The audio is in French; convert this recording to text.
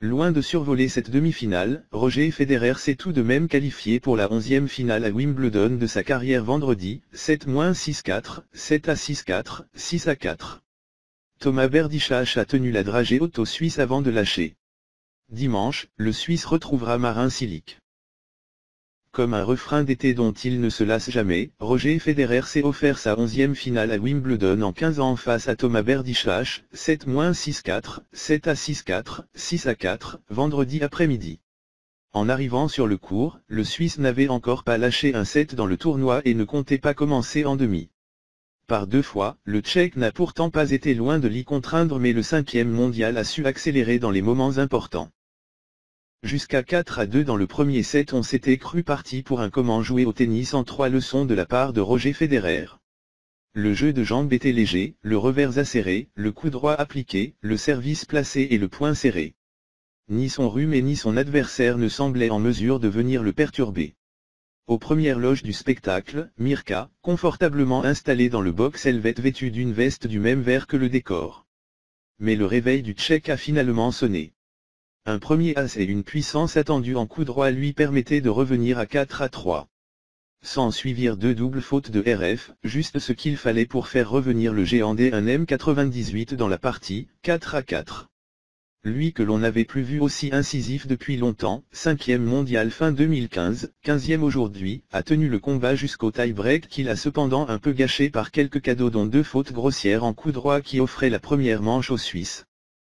Loin de survoler cette demi-finale, Roger Federer s'est tout de même qualifié pour la 11e finale à Wimbledon de sa carrière vendredi, 7-6-4, 7-6-4, 6-4. Thomas Berdych a tenu la dragée haute au Suisse avant de lâcher. Dimanche, le Suisse retrouvera Marin Cilic. Comme un refrain d'été dont il ne se lasse jamais, Roger Federer s'est offert sa 11e finale à Wimbledon en 15 ans face à Thomas Berdych, 7-6-4, 7-6-4, 6-4, vendredi après-midi. En arrivant sur le court, le Suisse n'avait encore pas lâché un set dans le tournoi et ne comptait pas commencer en demi. Par 2 fois, le Tchèque n'a pourtant pas été loin de l'y contraindre, mais le 5e mondial a su accélérer dans les moments importants. Jusqu'à 4-2 dans le premier set, on s'était cru parti pour un comment jouer au tennis en 3 leçons de la part de Roger Federer. Le jeu de jambes était léger, le revers acéré, le coup droit appliqué, le service placé et le point serré. Ni son rhume et ni son adversaire ne semblaient en mesure de venir le perturber. Aux premières loges du spectacle, Mirka, confortablement installé dans le box Helvet vêtu d'une veste du même vert que le décor. Mais le réveil du Tchèque a finalement sonné. Un premier as et une puissance attendue en coup droit lui permettaient de revenir à 4-3. S'en suivirent 2 doubles fautes de RF, juste ce qu'il fallait pour faire revenir le géant des 1m98 dans la partie, 4-4. Lui que l'on n'avait plus vu aussi incisif depuis longtemps, 5e mondial fin 2015, 15e aujourd'hui, a tenu le combat jusqu'au tie-break qu'il a cependant un peu gâché par quelques cadeaux dont 2 fautes grossières en coup droit qui offraient la première manche aux Suisses.